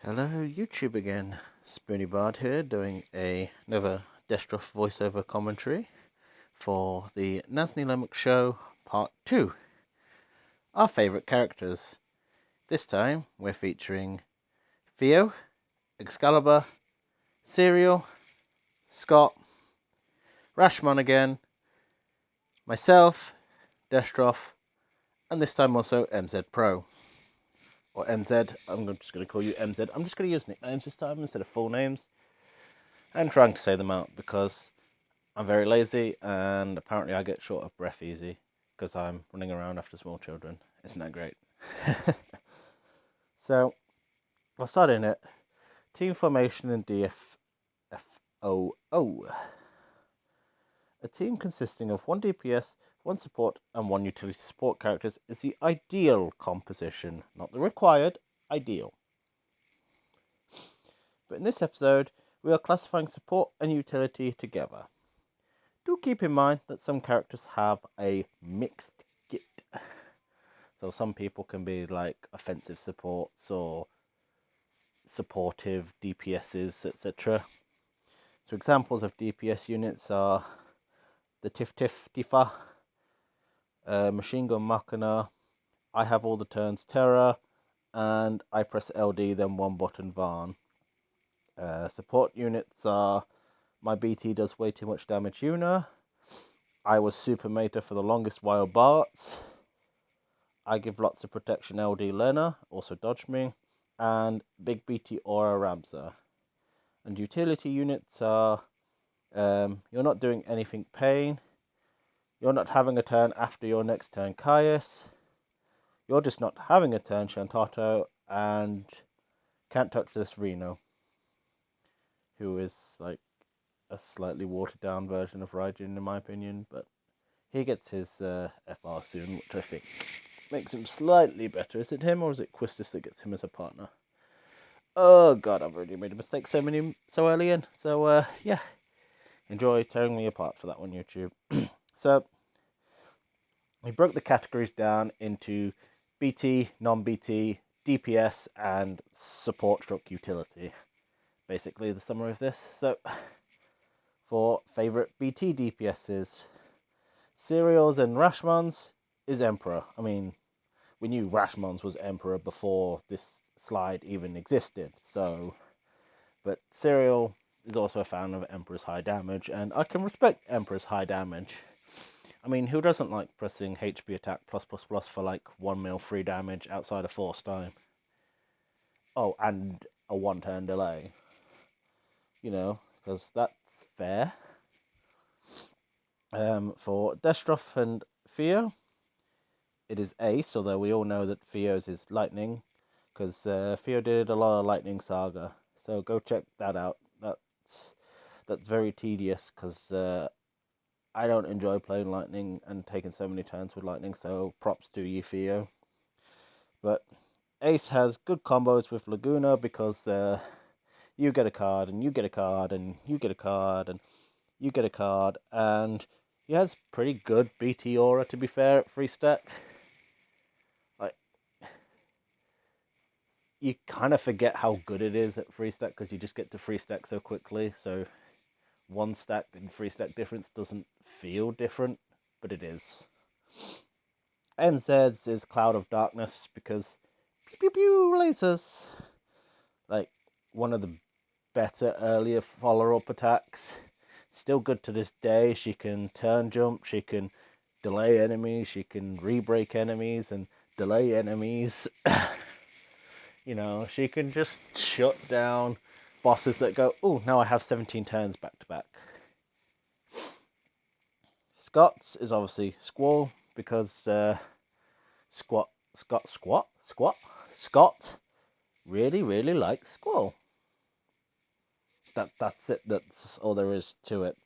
Hello YouTube again, Spoony Bard here doing another Destroth voiceover commentary for the Nasi Lemak show part 2. Our favourite characters. This time we're featuring Theo, Xcaliblur, Serial, Scott, Rashomon again, myself, Destroth, and this time also MZ Pro. Or MZ, I'm just going to call you MZ. I'm just going to use nicknames this time instead of full names. I'm trying to say them out because I'm very lazy and apparently I get short of breath easy because I'm running around after small children. Isn't that great? So, we'll start in it. Team formation in DFFOO. A team consisting of 1 DPS, 1 support and 1 utility support characters is the ideal composition, not the required, ideal. But in this episode, we are classifying support and utility together. Do keep in mind that some characters have a mixed kit. So some people can be like offensive supports or supportive DPSs, etc. So examples of DPS units are the Tifa, Machine Gun Machina, I Have All the Turns Terror, and I Press LD then one button Varn. Support units are My BT Does Way Too Much Damage Una, I Was Super Meta for the Longest While Barts, I Give Lots of Protection LD Lena, also Dodge Me, and Big BT Aura Ramza. And utility units are You're Not Doing Anything Pain, You're Not Having a Turn After Your Next Turn Caius, You're Just Not Having a Turn Shantato, and Can't Touch This Reno, who is like a slightly watered down version of Raijin in my opinion, but he gets his FR soon, which I think makes him slightly better. Is it him or is it Quistis that gets him as a partner? Oh god, I've already made a mistake so early in. So yeah, enjoy tearing me apart for that one, YouTube. So we broke the categories down into BT, non-BT, DPS, and support / utility. Basically the summary of this. So for favourite BT DPSs, Serials and Rashomons is Emperor. I mean, we knew Rashomons was Emperor before this slide even existed, so... But Serial is also a fan of Emperor's high damage, and I can respect Emperor's high damage. I mean, who doesn't like pressing HP attack +++ for like 1 mil free damage outside of force time? Oh, and a 1-turn delay. You know, because that's fair. For Destroth and Theo, it is Ace, although we all know that Theo's is Lightning, because Theo did a lot of Lightning Saga, so go check that out. That's very tedious, because I don't enjoy playing Lightning and taking so many turns with Lightning, so props to you, Theo. But Ace has good combos with Laguna, because you get a card, and you get a card, and you get a card, and you get a card, and he has pretty good BT aura, to be fair, at 3 stack. Like, you kind of forget how good it is at 3 stack because you just get to 3 stack so quickly. So 1 stack and 3 stack difference doesn't feel different, but it is. NZ's is Cloud of Darkness because pew pew pew lasers. Like, one of the better earlier follow-up attacks. Still good to this day. She can turn jump, she can delay enemies, she can re-break enemies and delay enemies. You know, she can just shut down bosses that go, oh, now I have 17 turns back to back. Scott's is obviously Squall because Scott really likes Squall. That's it. That's all there is to it.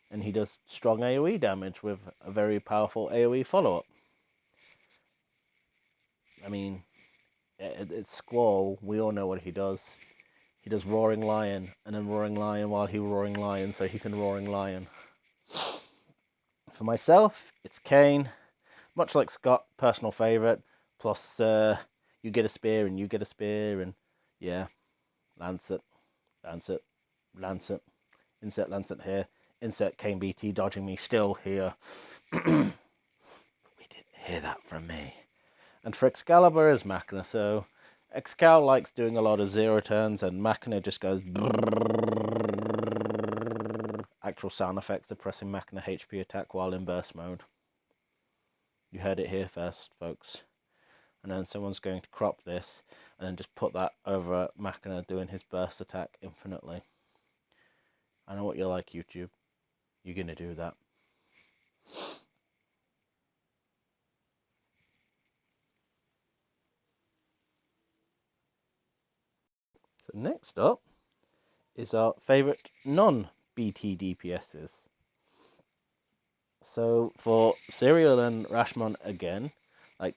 And he does strong AoE damage with a very powerful AoE follow-up. I mean, it's Squall. We all know what he does. He does Roaring Lion, and then Roaring Lion while he Roaring Lion, so he can Roaring Lion. For myself, it's Kane. Much like Scott, personal favourite. Plus, you get a spear, and you get a spear, and yeah. Lancet, Lancet, Lancet, insert Lancet here, insert KBT dodging me still here. We didn't hear that from me. And for Xcaliblur is Machina, so Xcal likes doing a lot of 0 turns, and Machina just goes brrrr, actual sound effects of pressing Machina HP attack while in burst mode. You heard it here first, folks. And then someone's going to crop this and then just put that over Machina doing his burst attack infinitely. I know what you're like, YouTube. You're going to do that. So next up is our favourite non-BT DPSs. So for Serial and Rashomon again, like,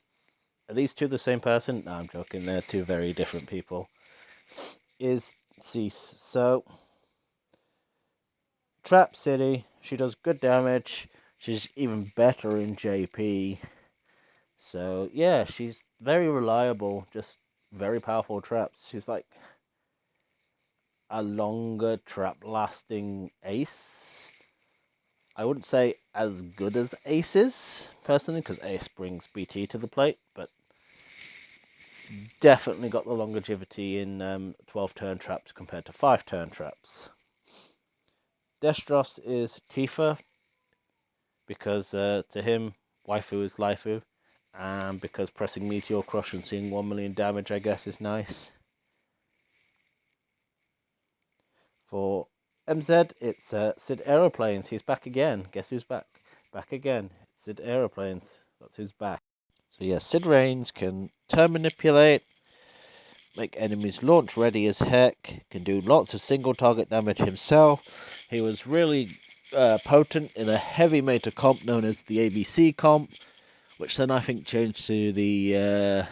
are these two the same person? No, I'm joking, they're two very different people. Is Cease. So Trap City, she does good damage, she's even better in JP. So yeah, she's very reliable, just very powerful traps. She's like a longer trap lasting ace. I wouldn't say as good as Aces, personally, because Ace brings BT to the plate, but definitely got the longevity in 12 turn traps compared to 5 turn traps. Destroth is Tifa, because to him, waifu is laifu, and because pressing Meteor Crush and seeing 1 million damage, I guess, is nice. For MZ, it's Sid Aeroplanes. He's back again. Guess who's back? Back again. It's Sid Aeroplanes. That's who's back. So yeah, Sid Reigns can turn manipulate, make enemies launch ready as heck, can do lots of single target damage himself. He was really potent in a heavy meta comp known as the ABC comp, which then I think changed to the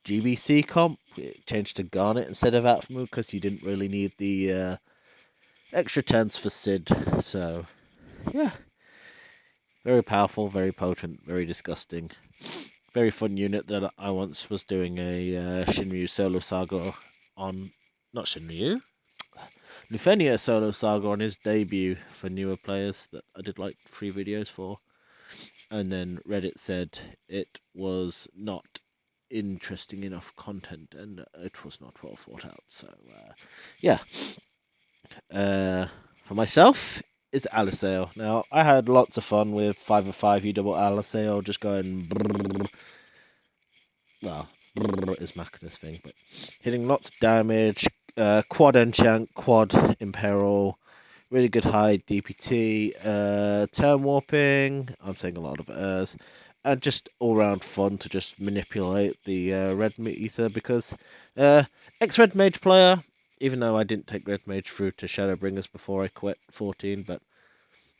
GBC comp. It changed to Garnet instead of Atmu because you didn't really need the extra 10s for Sid. So yeah, very powerful, very potent, very disgusting. Very fun unit that I once was doing a Shinryu solo saga on, not Shinryu, Lufenia solo saga on his debut for newer players that I did like 3 videos for. And then Reddit said it was not interesting enough content and it was not well thought out. So yeah, for myself, it's Aliseo. Now I had lots of fun with 5 of 5 U double Aliseo, just going brrr. Well, brrr is Machina's thing, but hitting lots of damage, quad enchant, quad imperil, really good high DPT, turn warping, I'm saying a lot of errs, and just all-round fun to just manipulate the red meter, because ex-red mage player, even though I didn't take red mage through to Shadowbringers before I quit 14, but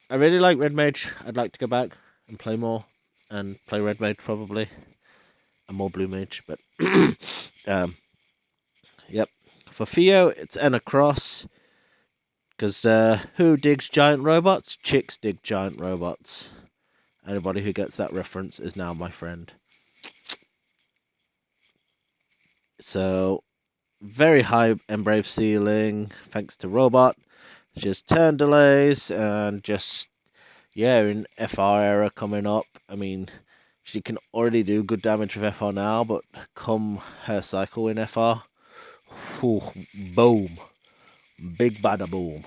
I really like red mage. I'd like to go back and play more, and play red mage probably, and more blue mage, but yep. For Theo, it's Enna Cross, because who digs giant robots? Chicks dig giant robots. Anybody who gets that reference is now my friend. So, very high Embrave ceiling, thanks to Robot. Just turn delays, and just, yeah, in FR era coming up. I mean, she can already do good damage with FR now, but come her cycle in FR, whew, boom. Big bada boom.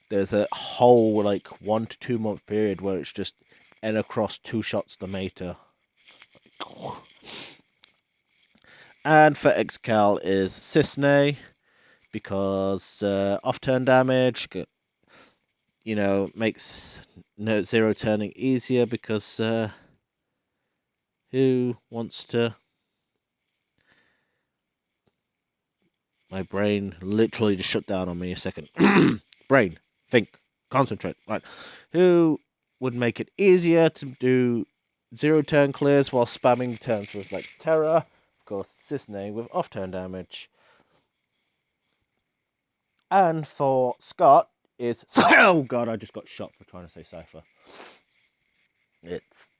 There's a whole, like, 1 to 2 month period where it's just N across 2 shots the meter. And for Xcal is Cisne, because off turn damage, you know, makes no 0 turning easier, because who wants to? My brain literally just shut down on me a second. Brain, think, concentrate. Right. Who would make it easier to do 0 turn clears while spamming turns with, like, Terra? Of course, Cisne with off turn damage. And for Scott is... Oh god, I just got shot for trying to say Cypher.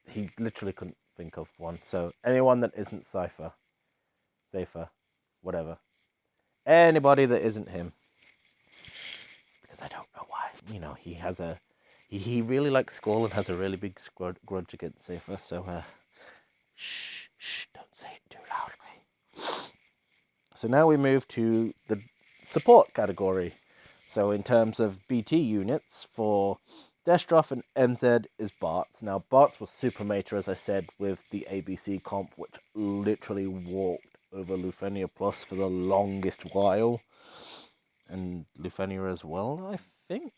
He literally couldn't think of one. So anyone that isn't Cypher Safer, whatever. Anybody that isn't him. Because I don't know why. You know, he has a... He really likes Skull and has a really big grudge against Safer, so, shh, don't say it too loudly. So now we move to the support category. So in terms of BT units, for Destroth and MZ is Bartz. Now, Bartz was super meta, as I said, with the ABC comp, which literally walked over Lufenia Plus for the longest while. And Lufenia as well, I think.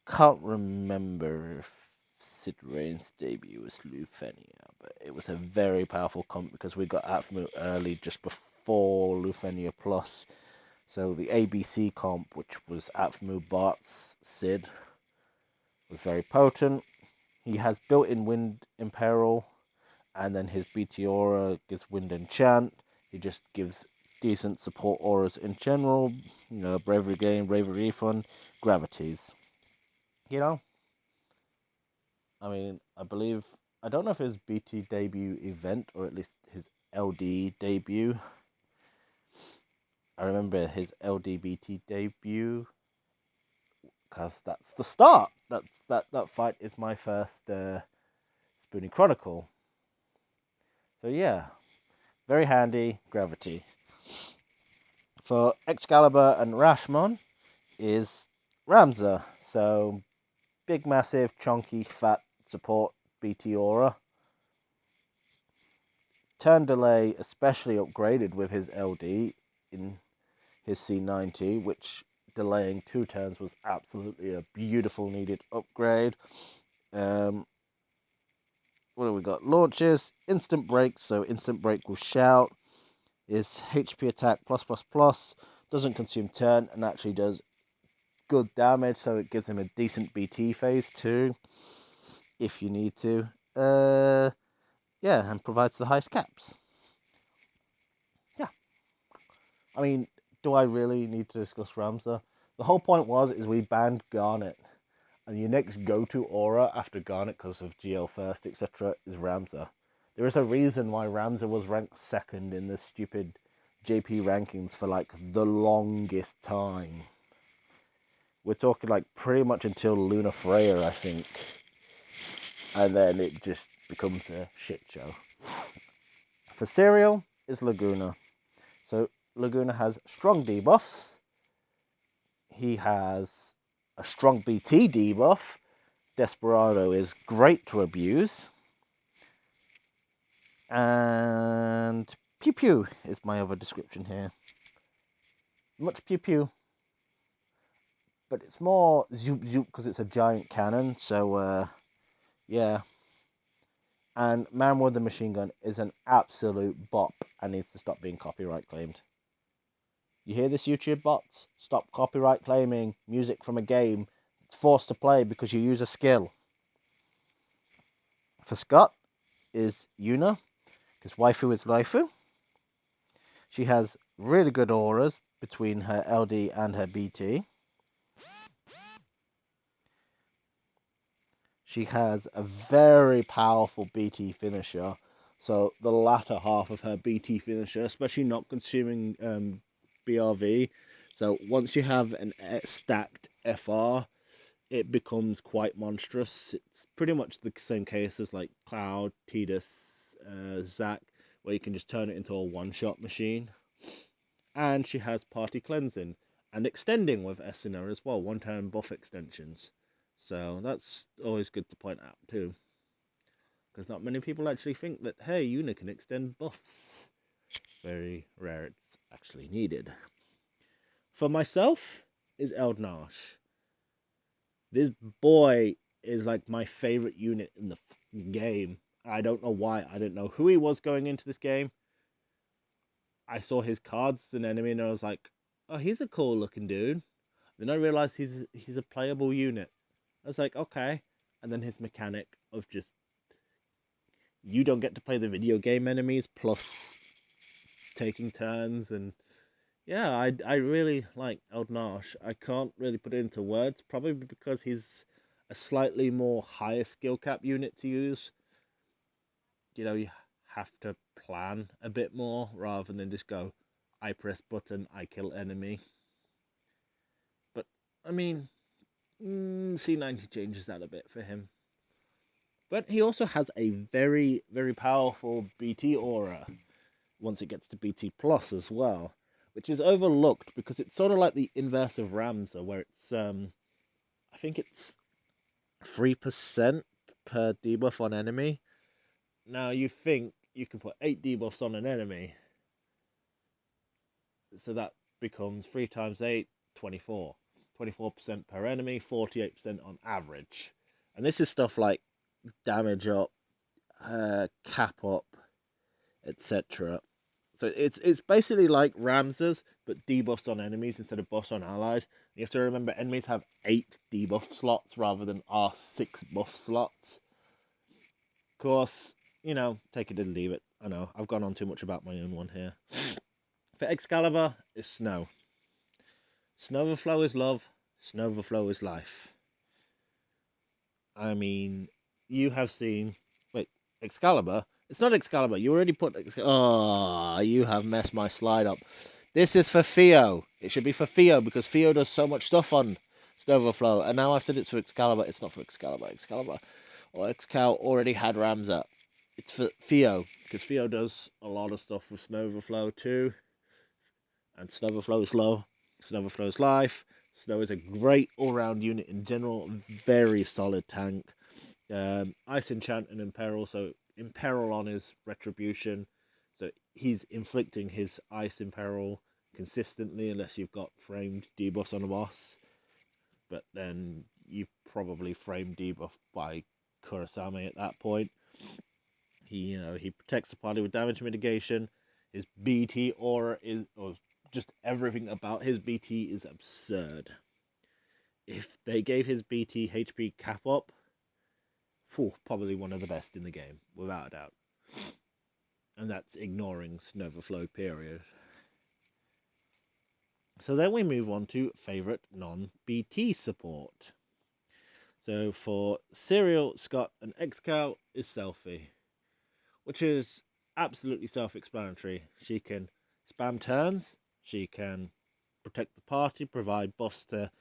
Can't remember if Sid Rain's debut was Lufenia, but it was a very powerful comp because we got Atmo early just before Lufenia Plus. So the ABC comp, which was Atmo, Bartz, Sid, was very potent. He has built-in Wind Imperil, and then his BT Aura gives Wind Enchant. He just gives decent support auras in general. You know, Bravery Gain, Bravery Refund, Gravities. You know, I mean, I don't know if his BT debut event, or at least his LD debut. I remember his LDBT debut, because that's the start. That fight is my first Spoonie Chronicle. So yeah, very handy, Gravity. For Excalibur and Rashmon is Ramza. So big, massive, chunky, fat support BT Aura. Turn delay especially upgraded with his LD in his C90, which delaying 2 turns was absolutely a beautiful needed upgrade. What do we got? Launches, instant break, so instant break will shout. Is HP attack plus, doesn't consume turn, and actually does good damage, so it gives him a decent BT phase too, if you need to. Yeah, and provides the highest caps. Yeah. I mean, do I really need to discuss Ramza? The whole point is we banned Garnet. And your next go-to aura after Garnet, because of GL first, etc., is Ramza. There is a reason why Ramza was ranked second in the stupid JP rankings for like the longest time. We're talking like pretty much until Luna Freya, I think. And then it just becomes a shit show. For Serial is Laguna. So Laguna has strong debuffs. He has a strong BT debuff. Desperado is great to abuse. And Pew Pew is my other description here. Much Pew Pew. But it's more Zoop Zoop because it's a giant cannon. So, yeah. And Man with the Machine Gun is an absolute bop and needs to stop being copyright claimed. You hear this, YouTube bots? Stop copyright claiming music from a game it's forced to play because you use a skill. For Scott is Yuna, because waifu is waifu. She has really good auras between her LD and her BT. She has a very powerful BT finisher. So the latter half of her BT finisher, especially not consuming BRV. So once you have an stacked FR, it becomes quite monstrous. It's pretty much the same case as like Cloud, Tidus, Zac, where you can just turn it into a one-shot machine. And she has Party Cleansing and Extending with Essener as well, one-time buff extensions. So that's always good to point out too. Because not many people actually think that, hey, Yuna can extend buffs. Very rare it's actually needed. For myself is Eldnash. This boy is like my favorite unit in the game. I don't know why. I didn't know who he was going into this game. I saw his cards as an enemy and I was like, oh, he's a cool looking dude. Then I realized he's a playable unit. I was like, okay. And then his mechanic of just, you don't get to play the video game enemies plus taking turns. And yeah, I really like Eldnash. I can't really put it into words, probably because he's a slightly more higher skill cap unit to use. You know, you have to plan a bit more rather than just go, I press button, I kill enemy. But, I mean, C90 changes that a bit for him. But he also has a very, very powerful BT aura once it gets to BT Plus as well, which is overlooked because it's sort of like the inverse of Ramza, where it's, I think it's 3% per debuff on enemy. Now you think you can put 8 debuffs on an enemy, so that becomes 3 times 8, 24. 24% per enemy, 48% on average. And this is stuff like damage up, cap up, etc. So it's basically like Ramza's, but debuffs on enemies instead of buffs on allies. You have to remember enemies have 8 debuff slots rather than our 6 buff slots. Of course, you know, take it or leave it. I know, I've gone on too much about my own one here. For Xcaliblur, it's snow. Snowverflow is love, Snowverflow is life. I mean, you have seen... Wait, Xcaliblur? It's not Xcaliblur. You already put... Oh, you have messed my slide up. This is for Theo. It should be for Theo because Theo does so much stuff on Snowverflow. And now I've said it's for Xcaliblur. It's not for Xcaliblur. Xcaliblur or Xcal already had Ramza. It's for Theo because Theo does a lot of stuff with Snowverflow too. And Snowverflow is love. Snowverflow is life. Snow is a great all-round unit in general. Very solid tank. Ice Enchant and Imperil. So Imperil on his Retribution. So he's inflicting his Ice Imperil consistently unless you've got framed debuffs on a boss. But then you probably frame debuff by Kurasame at that point. He protects the party with damage mitigation. His BT aura is... just everything about his BT is absurd. If they gave his BT HP cap up, probably one of the best in the game, without a doubt. And that's ignoring Snowverflow period. So then we move on to favourite non-BT support. So for Serial, Scott, and Xcal is Selfie, which is absolutely self-explanatory. She can spam turns. She can protect the party, provide buffs to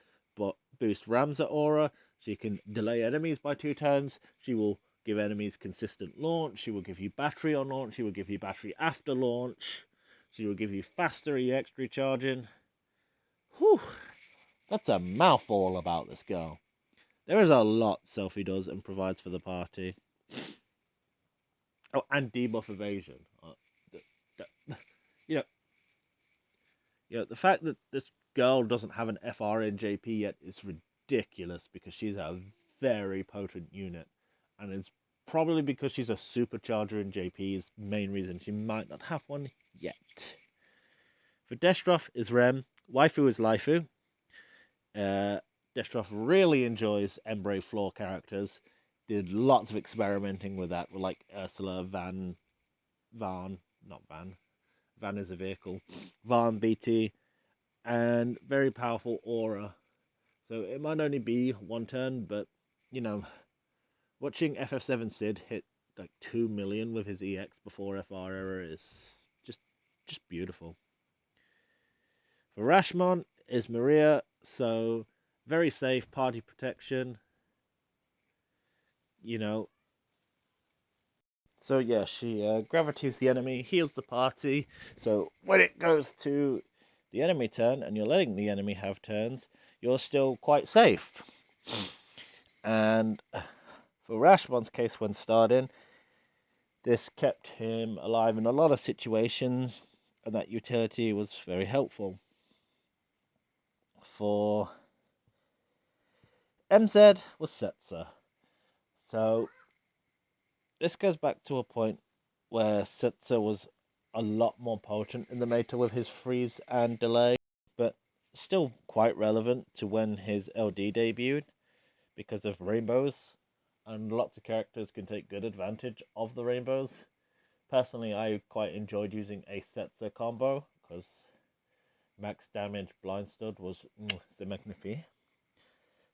boost Ramza aura. She can delay enemies by 2 turns. She will give enemies consistent launch. She will give you battery on launch. She will give you battery after launch. She will give you faster EX recharging. Whew, that's a mouthful about this girl. There is a lot Selfie does and provides for the party. Oh, and debuff evasion. The fact that this girl doesn't have an FR in JP yet is ridiculous because she's a very potent unit. And it's probably because she's a supercharger in JP is the main reason she might not have one yet. For Destroth is Rem. Waifu is Laifu. Destroth really enjoys Embrace floor characters. Did lots of experimenting with that, with like Ursula, Van is a vehicle, Van BT, and very powerful aura. So it might only be 1 turn, but you know, watching FF7 Sid hit like 2 million with his EX before FR error is just beautiful. For Rashomon is Maria, so very safe party protection. You know. So yeah, she gravitates the enemy, heals the party. So when it goes to the enemy turn and you're letting the enemy have turns, you're still quite safe. And for Rashomon's case when starting, this kept him alive in a lot of situations, and that utility was very helpful. For MZ was Setzer. So this goes back to a point where Setzer was a lot more potent in the meta with his freeze and delay, but still quite relevant to when his LD debuted because of rainbows, and lots of characters can take good advantage of the rainbows. Personally, I quite enjoyed using a Setzer combo because max damage blind stud was the magnifique.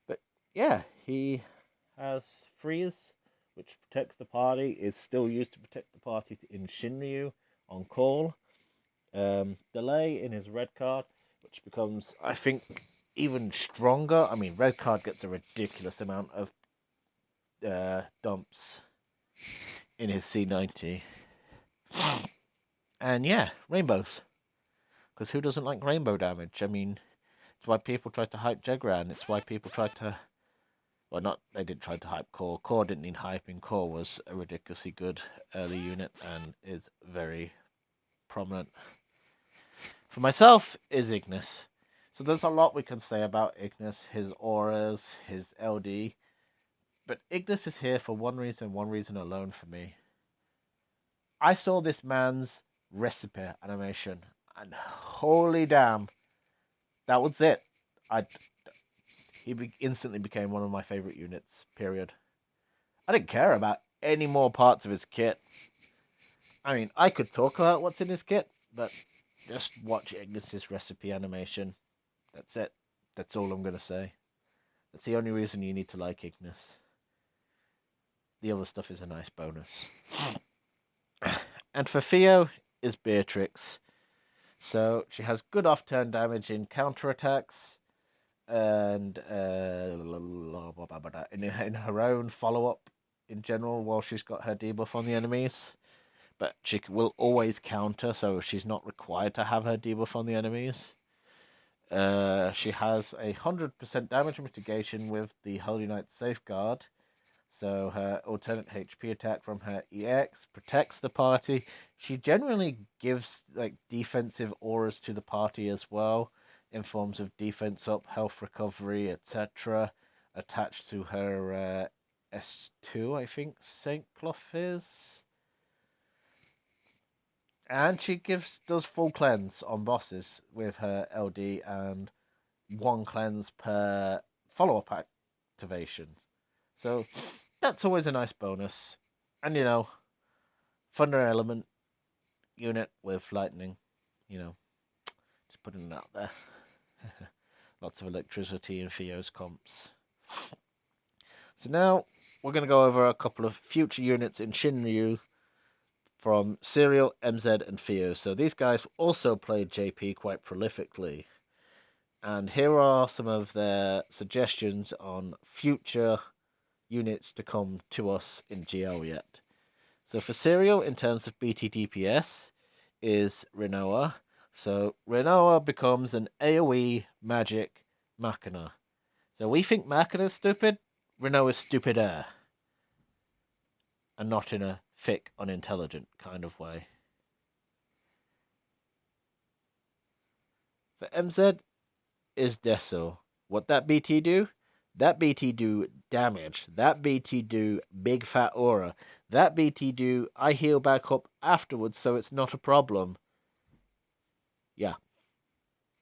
But yeah, he has freeze which protects the party, is still used to protect the party in Shinryu on call. Delay in his red card, which becomes, I think, even stronger. I mean, red card gets a ridiculous amount of dumps in his C90. And yeah, rainbows. Because who doesn't like rainbow damage? I mean, it's why people tried to hype Jegran. It's why people tried to... Well, not... They didn't try to hype Core. Core didn't need hyping. Core was a ridiculously good early unit and is very prominent. For myself, is Ignis. So there's a lot we can say about Ignis. His auras, his LD. But Ignis is here for one reason alone for me. I saw this man's recipe animation, and holy damn, that was it. He instantly became one of my favorite units, period. I didn't care about any more parts of his kit. I mean, I could talk about what's in his kit, but just watch Ignis's recipe animation. That's it. That's all I'm going to say. That's the only reason you need to like Ignis. The other stuff is a nice bonus. And for Theo is Beatrix. So she has good off-turn damage in counterattacks and in her own follow-up in general while she's got her debuff on the enemies. But she will always counter, so she's not required to have her debuff on the enemies. She has 100% damage mitigation with the Holy Knight Safeguard. So her alternate HP attack from her EX protects the party. She generally gives like defensive auras to the party as well, in forms of defense up, health recovery, etc. Attached to her S2, I think Saint Cloth is. And she does full cleanse on bosses with her LD and 1 cleanse per follow-up activation. So that's always a nice bonus. And, you know, thunder element unit with lightning, you know, just putting it out there. Lots of electricity in Theo's comps. So now we're going to go over a couple of future units in Shinryu from Serial, MZ, and Theo. So these guys also played JP quite prolifically. And here are some of their suggestions on future units to come to us in GL yet. So for Serial, in terms of BT DPS, is Renoa. So Renoa becomes an AoE magic Machina. So we think Machina's stupid, Renoa's stupider. And not in a thick, unintelligent kind of way. For MZ is Deso. What that BT do? That BT do damage. That BT do big fat aura. That BT do I heal back up afterwards so it's not a problem. Yeah.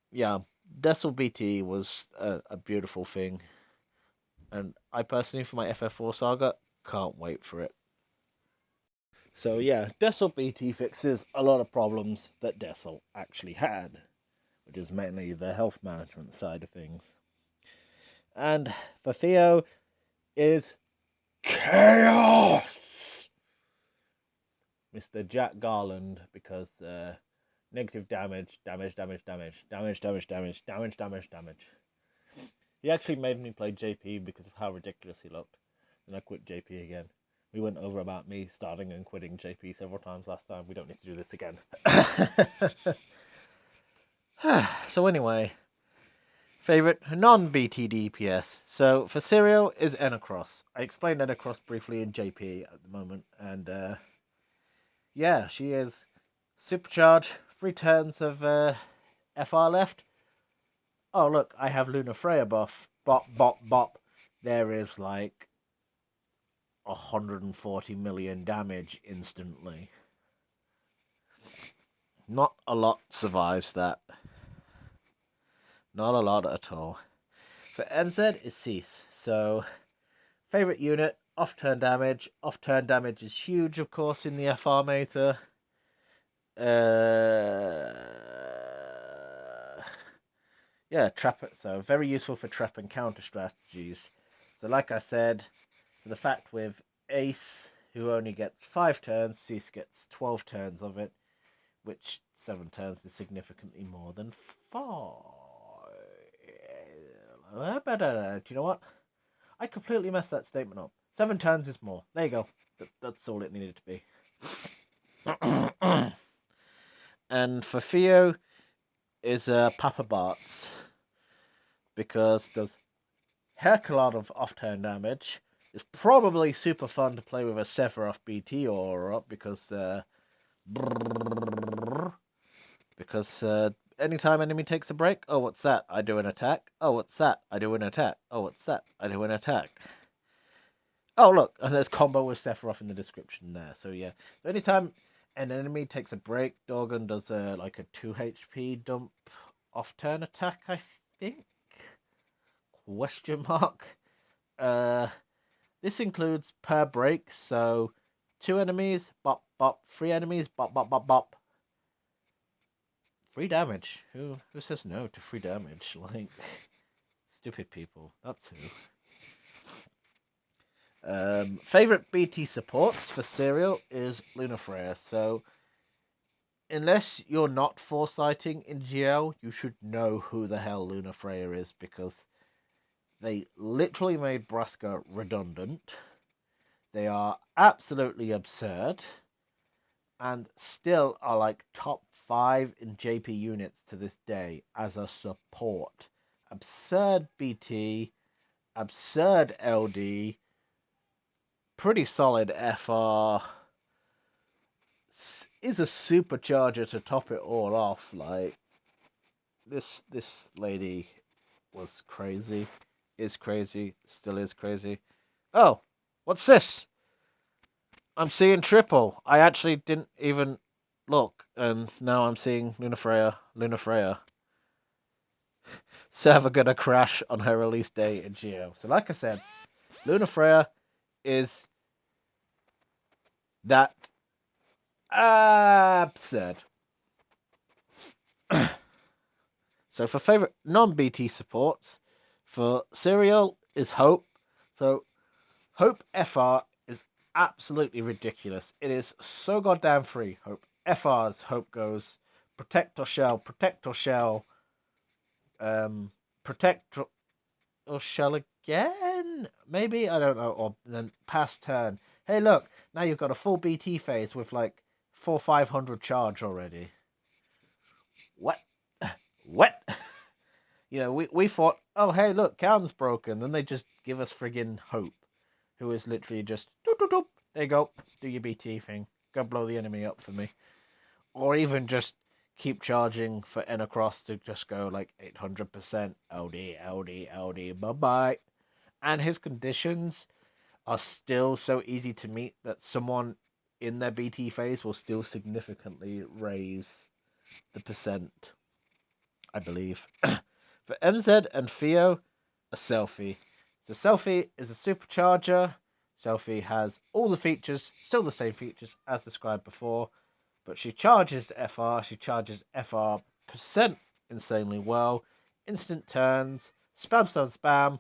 Yeah. Desel BT was a beautiful thing. And I personally, for my FF4 saga, can't wait for it. So yeah, Desel BT fixes a lot of problems that Desel actually had, which is mainly the health management side of things. And for Theo is Chaos! Mr. Jack Garland, because negative damage. He actually made me play JP because of how ridiculous he looked. And I quit JP again. We went over about me starting and quitting JP several times last time. We don't need to do this again. So anyway, favorite non-BT DPS. So for Serial is Enacross. I explained Enacross briefly in JP at the moment, and yeah, she is supercharged. 3 turns of FR left. Oh look, I have Luna Freya buff. Bop bop bop. There is like 140 million damage instantly. Not a lot survives that. Not a lot at all. For MZ is Cease. So, favorite unit, off-turn damage. Off-turn damage is huge, of course, in the FR meta. Yeah, trap it. So, very useful for trap and counter strategies. So, like I said, for the fact with Ace, who only gets 5 turns. Cease gets 12 turns of it, which 7 turns is significantly more than 5. Do you know what? I completely messed that statement up. 7 turns is more. There you go. That's all it needed to be. And for Theo is Papa Bart's, because does heck a lot of off-turn damage. It's probably super fun to play with a Sephiroth BT aura up because anytime enemy takes a break, oh, what's that? I do an attack. Oh, what's that? I do an attack. Oh, what's that? I do an attack. Oh, look, and there's combo with Sephiroth in the description there. So yeah, so anytime an enemy takes a break, Dorgan does like a 2 HP dump off-turn attack, I think? Question mark. This includes per break, so 2 enemies, bop, bop, 3 enemies, bop, bop, bop, bop. Free damage. Who says no to free damage? Like, stupid people. That's who. Favorite BT supports for Serial is Lunafreya. So, unless you're not foresighting in GL, you should know who the hell Lunafreya is, because they literally made Braska redundant. They are absolutely absurd, and still are like top 5 in JP units to this day as a support. Absurd BT, absurd LD, pretty solid FR, is a supercharger to top it all off. Like, this lady was crazy, is crazy, still is crazy. Oh, what's this? I'm seeing triple. I actually didn't even look, and now I'm seeing Lunafreya. Server gonna crash on her release day in Geo. So like I said, Lunafreya is that absurd. So for favorite non-BT supports, for Serial is Hope. So Hope FR is absolutely ridiculous. It is so goddamn free. Hope FR's Hope goes protect or shell, protect or shell, protect or shell again, maybe, I don't know, or then pass turn. Hey, look, now you've got a full BT phase with like 400-500 charge already. What? You know, we thought, oh hey, look, Calm's broken. Then they just give us friggin' Hope, who is literally just doop, doop, doop. There you go, do your BT thing, go blow the enemy up for me, or even just keep charging for Enacross to just go like 800% LD, bye bye. And his conditions are still so easy to meet that someone in their BT phase will still significantly raise the percent, I believe. For MZ and Theo, a Selfie. So Selfie is a supercharger. Selfie has all the features, still the same features as described before, but she charges FR, she charges FR percent insanely well, instant turns, spam,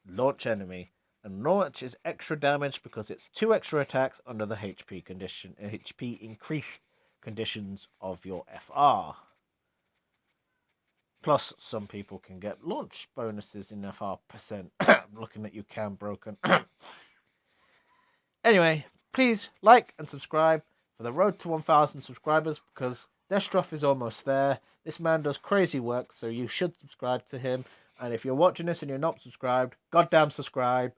launch enemy. And launch is extra damage because it's 2 extra attacks under the HP increased conditions of your FR. Plus, some people can get launch bonuses in FR percent. I'm looking at you, Cam Broken. Anyway, please like and subscribe for the road to 1,000 subscribers, because Destroth is almost there. This man does crazy work, so you should subscribe to him. And if you're watching this and you're not subscribed, goddamn subscribe.